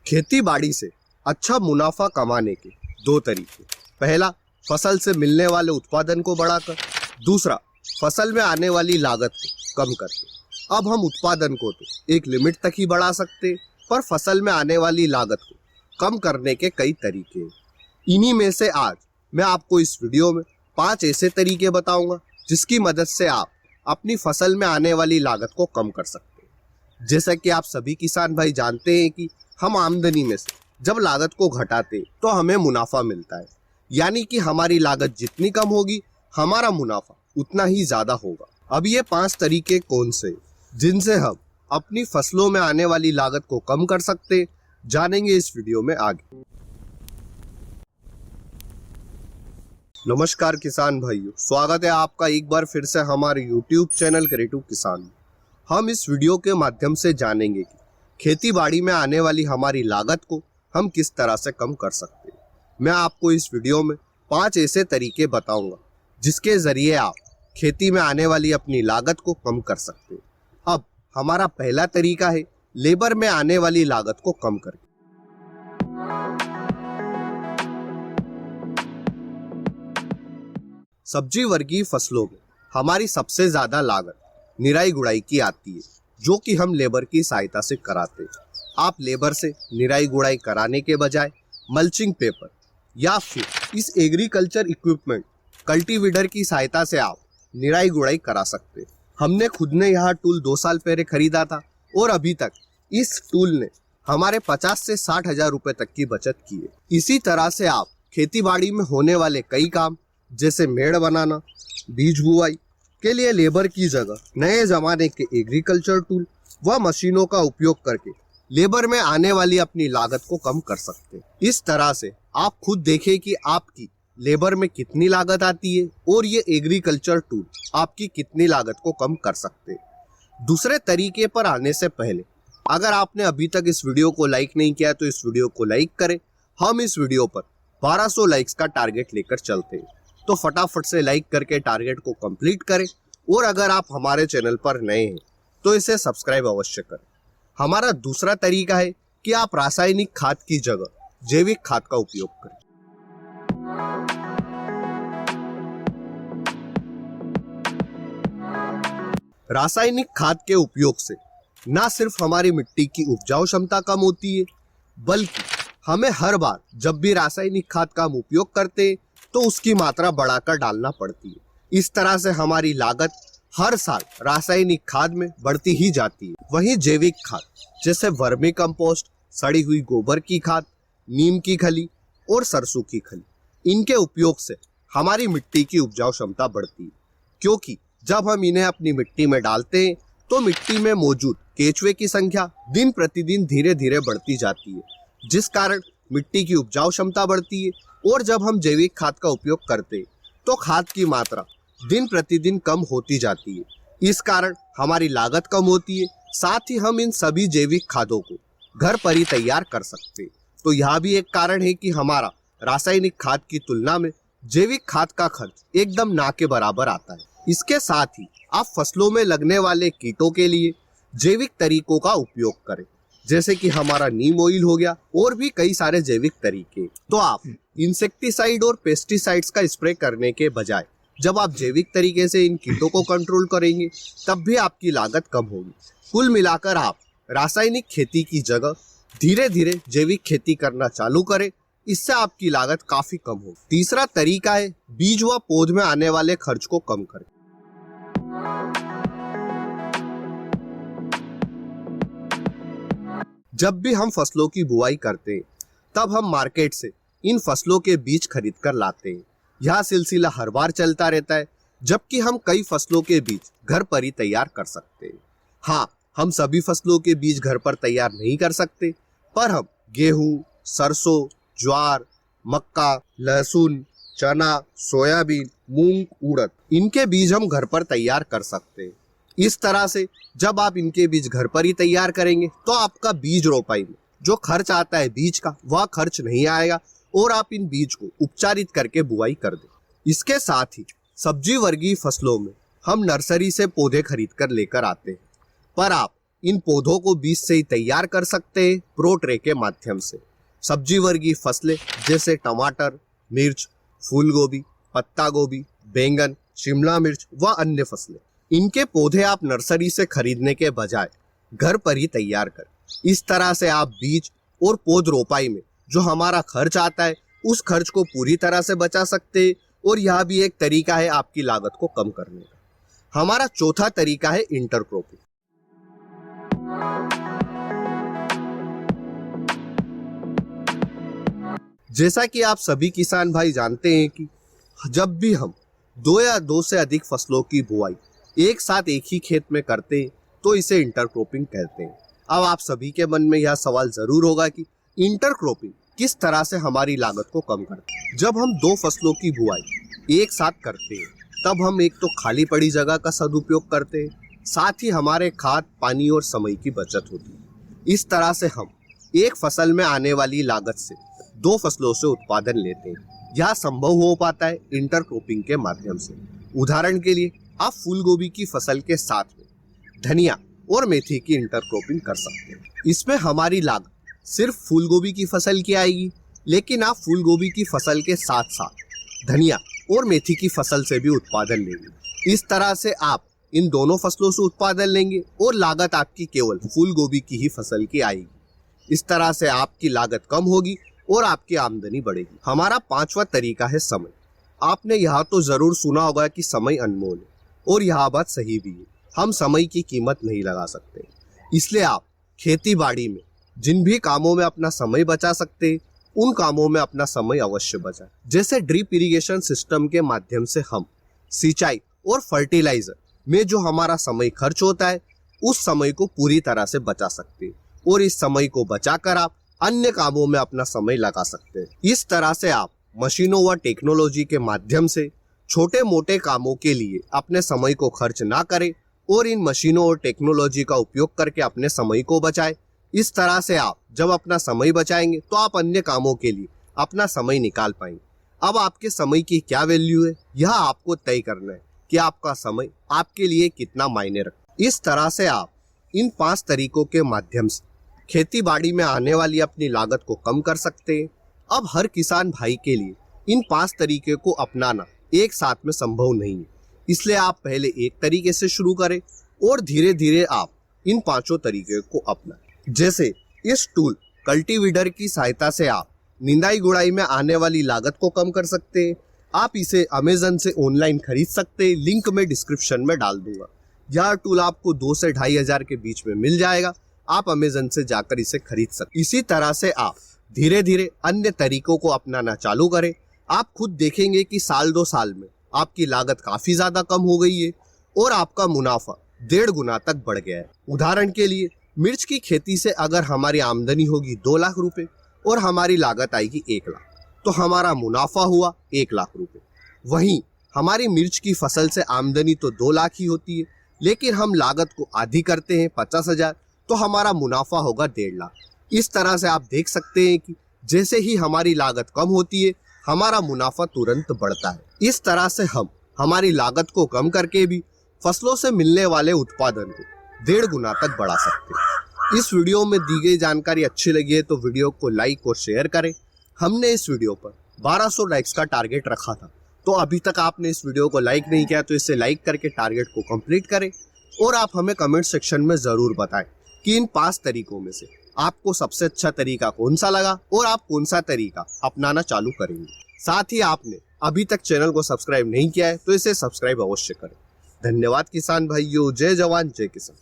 खेती बाड़ी से अच्छा मुनाफा कमाने के दो तरीके। पहला, फसल से मिलने वाले उत्पादन को बढ़ाकर। दूसरा, फसल में आने वाली लागत को कम करके। अब हम उत्पादन को तो एक लिमिट तक ही बढ़ा सकते, पर फसल में आने वाली लागत को कम करने के कई तरीके हैं। इन्हीं में से आज मैं आपको इस वीडियो में 5 ऐसे तरीके बताऊंगा जिसकी मदद से आप अपनी फसल में आने वाली लागत को कम कर सकते हैं। जैसा कि आप सभी किसान भाई जानते हैं कि हम आमदनी में से जब लागत को घटाते तो हमें मुनाफा मिलता है, यानी कि हमारी लागत जितनी कम होगी हमारा मुनाफा उतना ही ज्यादा होगा। अब ये 5 तरीके कौन से जिनसे हम अपनी फसलों में आने वाली लागत को कम कर सकते, जानेंगे इस वीडियो में आगे। नमस्कार किसान भाइयों, स्वागत है आपका एक बार फिर से हमारे YouTube चैनल क्रिएटिव किसान में। हम इस वीडियो के माध्यम से जानेंगे कि खेती बाड़ी में आने वाली हमारी लागत को हम किस तरह से कम कर सकते हैं। मैं आपको इस वीडियो में 5 ऐसे तरीके बताऊंगा जिसके जरिए आप खेती में आने वाली अपनी लागत को कम कर सकते हैं। अब हमारा पहला तरीका है लेबर में आने वाली लागत को कम करके। सब्जी वर्गीय फसलों में हमारी सबसे ज्यादा लागत निराई गुड़ाई की आती है, जो कि हम लेबर की सहायता से कराते हैं। आप लेबर से निराई गुड़ाई कराने के बजाय मल्चिंग पेपर या फिर इस एग्रीकल्चर इक्विपमेंट कल्टीवेटर की सहायता से आप निराई गुड़ाई करा सकते हैं। हमने खुद ने यह टूल 2 साल पहले खरीदा था और अभी तक इस टूल ने हमारे 50 से 60 हजार रुपए तक की बचत की है। इसी तरह से आप खेती बाड़ी में होने वाले कई काम जैसे मेड़ बनाना, बीज बुआई के लिए लेबर की जगह नए जमाने के एग्रीकल्चर टूल व मशीनों का उपयोग करके लेबर में आने वाली अपनी लागत को कम कर सकते हैं। इस तरह से आप खुद देखें कि आपकी लेबर में कितनी लागत आती है और ये एग्रीकल्चर टूल आपकी कितनी लागत को कम कर सकते हैं। दूसरे तरीके पर आने से पहले अगर आपने अभी तक इस वीडियो को लाइक नहीं किया तो इस वीडियो को लाइक करें। हम इस वीडियो पर 1200 लाइक्स का टारगेट लेकर चलते हैं, तो फटाफट से लाइक करके टारगेट को कंप्लीट करें। और अगर आप हमारे चैनल पर नए हैं तो इसे सब्सक्राइब अवश्य करें। हमारा दूसरा तरीका है कि आप रासायनिक खाद की जगह जैविक खाद का उपयोग करें। रासायनिक खाद के उपयोग से न सिर्फ हमारी मिट्टी की उपजाऊ क्षमता कम होती है, बल्कि हमें हर बार जब भी रासायनिक खाद का हम उपयोग करते हैं तो उसकी मात्रा बढ़ाकर डालना पड़ती है। इस तरह से हमारी लागत हर साल रासायनिक खाद में बढ़ती ही जाती है। वहीं जैविक खाद जैसे वर्मी कंपोस्ट, सड़ी हुई गोबर की खाद, नीम की खली और सरसों की खली, इनके उपयोग से हमारी मिट्टी की उपजाऊ क्षमता बढ़ती है, क्योंकि जब हम इन्हें अपनी मिट्टी में डालते हैं तो मिट्टी में मौजूद केंचुए की संख्या दिन प्रतिदिन धीरे धीरे बढ़ती जाती है, जिस कारण मिट्टी की उपजाऊ क्षमता बढ़ती है। और जब हम जैविक खाद का उपयोग करते हैं तो खाद की मात्रा दिन प्रतिदिन कम होती जाती है। इस कारण हमारी लागत कम होती है, साथ ही हम इन सभी जैविक खादों को घर पर ही तैयार कर सकते हैं। तो यह भी एक कारण है कि हमारा रासायनिक खाद की तुलना में जैविक खाद का खर्च एकदम ना के बराबर आता है। इसके साथ ही आप फसलों में लगने वाले कीटों के लिए जैविक तरीकों का उपयोग करें, जैसे कि हमारा नीम ऑयल हो गया और भी कई सारे जैविक तरीके। तो आप इंसेक्टिसाइड और पेस्टिसाइड्स का स्प्रे करने के बजाय जब आप जैविक तरीके से इन कीटों को कंट्रोल करेंगे तब भी आपकी लागत कम होगी। कुल मिलाकर आप रासायनिक खेती की जगह धीरे धीरे जैविक खेती करना चालू करें, इससे आपकी लागत काफी कम होगी। तीसरा तरीका है बीज व पौध में आने वाले खर्च को कम करें। जब भी हम फसलों की बुआई करते हैं तब हम मार्केट से इन फसलों के बीज खरीद कर लाते हैं। यह सिलसिला हर बार चलता रहता है, जबकि हम कई फसलों के बीज घर पर ही तैयार कर सकते हैं। हाँ, हम सभी फसलों के बीज घर पर तैयार नहीं कर सकते, पर हम गेहूं, सरसों, ज्वार, मक्का, लहसुन, चना, सोयाबीन, मूंग, उड़द, इनके बीज हम घर पर तैयार कर सकते हैं। इस तरह से जब आप इनके बीज घर पर ही तैयार करेंगे तो आपका बीज रोपाई में जो खर्च आता है बीज का, वह खर्च नहीं आएगा और आप इन बीज को उपचारित करके बुआई कर दें। इसके साथ ही सब्जी वर्गीय फसलों में हम नर्सरी से पौधे खरीद कर लेकर आते हैं, पर आप इन पौधों को बीज से ही तैयार कर सकते हैं प्रो ट्रे के माध्यम से। सब्जी वर्गीय फसलें जैसे टमाटर, मिर्च, फूल गोभी, पत्ता गोभी, बैंगन, शिमला मिर्च व अन्य फसलें, इनके पौधे आप नर्सरी से खरीदने के बजाय घर पर ही तैयार करें। इस तरह से आप बीज और पौध रोपाई में जो हमारा खर्च आता है उस खर्च को पूरी तरह से बचा सकते हैं और यह भी एक तरीका है आपकी लागत को कम करने का। हमारा चौथा तरीका है इंटरक्रॉपिंग। जैसा कि आप सभी किसान भाई जानते हैं कि जब भी हम 2 या 2 से अधिक फसलों की बुआई एक साथ एक ही खेत में करते हैं तो इसे इंटरक्रॉपिंग कहते हैं। अब आप सभी के मन में यह सवाल जरूर होगा कि इंटरक्रॉपिंग किस तरह से हमारी लागत को कम करते हैं। जब हम 2 फसलों की बुआई एक साथ करते हैं तब हम एक तो खाली पड़ी जगह का सदुपयोग करते हैं, साथ ही हमारे खाद, पानी और समय की बचत होती है। इस तरह से हम एक फसल में आने वाली लागत से 2 फसलों से उत्पादन लेते हैं। यह संभव हो पाता है इंटरक्रॉपिंग के माध्यम से। उदाहरण के लिए आप फूल गोभी की फसल के साथ में धनिया और मेथी की इंटरक्रॉपिंग कर सकते हैं। इसमें हमारी लागत सिर्फ फूल गोभी की फसल की आएगी, लेकिन आप फूल गोभी की फसल के साथ साथ धनिया और मेथी की फसल से भी उत्पादन लेंगे। इस तरह से आप इन दोनों फसलों से उत्पादन लेंगे और लागत आपकी केवल फूल गोभी की ही फसल की आएगी। इस तरह से आपकी लागत कम होगी और आपकी आमदनी बढ़ेगी। हमारा 5वां तरीका है समय। आपने यह तो जरूर सुना होगा कि समय अनमोल है और यह बात सही भी है। हम समय की कीमत नहीं लगा सकते, इसलिए आप खेती बाड़ी में जिन भी कामों में अपना समय बचा सकते हैं उन कामों में अपना समय अवश्य बचाएं। जैसे ड्रिप इरिगेशन सिस्टम के माध्यम से हम सिंचाई और फर्टिलाइजर में जो हमारा समय खर्च होता है उस समय को पूरी तरह से बचा सकते हैं और इस समय को बचाकर आप अन्य कामों में अपना समय लगा सकते हैं। इस तरह से आप मशीनों व टेक्नोलॉजी के माध्यम से छोटे मोटे कामों के लिए अपने समय को खर्च ना करें और इन मशीनों और टेक्नोलॉजी का उपयोग करके अपने समय को बचाएं। इस तरह से आप जब अपना समय बचाएंगे तो आप अन्य कामों के लिए अपना समय निकाल पाएंगे। अब आपके समय की क्या वैल्यू है यह आपको तय करना है कि आपका समय आपके लिए कितना मायने रखता है। इस तरह से आप इन 5 तरीकों के माध्यम से खेती बाड़ी में आने वाली अपनी लागत को कम कर सकते हैं। अब हर किसान भाई के लिए इन 5 तरीके को अपनाना एक साथ में संभव नहीं है, इसलिए आप पहले एक तरीके से शुरू करें और धीरे धीरे आप इन 5 तरीके को अपनाएं। जैसे इस टूल कल्टीवेटर की सहायता से आप निंदाई गुड़ाई में आने वाली लागत को कम कर सकते हैं। आप इसे अमेजन से ऑनलाइन खरीद सकते हैं, लिंक मैं डिस्क्रिप्शन में डाल दूंगा। यह टूल आपको 2 से 2,500 के बीच में मिल जाएगा। आप अमेजन से जाकर इसे खरीद सकते। इसी तरह से आप धीरे धीरे अन्य तरीकों को अपनाना चालू करें। आप खुद देखेंगे कि साल 2 साल में आपकी लागत काफी ज्यादा कम हो गई है और आपका मुनाफा 1.5 गुना तक बढ़ गया है। उदाहरण के लिए मिर्च की खेती से अगर हमारी आमदनी होगी 2 लाख रुपए और हमारी लागत आएगी 1 लाख, तो हमारा मुनाफा हुआ 1 लाख रुपए। वहीं हमारी मिर्च की फसल से आमदनी तो 2 लाख ही होती है, लेकिन हम लागत को आधी करते हैं 50,000, तो हमारा मुनाफा होगा 1.5 लाख। इस तरह से आप देख सकते हैं कि जैसे ही हमारी लागत कम होती है हमारा मुनाफा तुरंत बढ़ता है। इस तरह से हम हमारी लागत को कम करके भी फसलों से मिलने वाले उत्पादन को 1.5 गुना तक बढ़ा सकते हैं। इस वीडियो में दी गई जानकारी अच्छी लगी है तो वीडियो को लाइक और शेयर करें। हमने इस वीडियो पर 1200 लाइक्स का टारगेट रखा था, तो अभी तक आपने इस वीडियो को लाइक नहीं किया तो इसे लाइक करके टारगेट को कंप्लीट करें और आप हमें कमेंट सेक्शन में जरूर बताएं कि इन 5 तरीकों में से आपको सबसे अच्छा तरीका कौन सा लगा और आप कौन सा तरीका अपनाना चालू करेंगे। साथ ही आपने अभी तक चैनल को सब्सक्राइब नहीं किया है तो इसे सब्सक्राइब अवश्य करें। धन्यवाद किसान भाइयों। जय जवान जय किसान।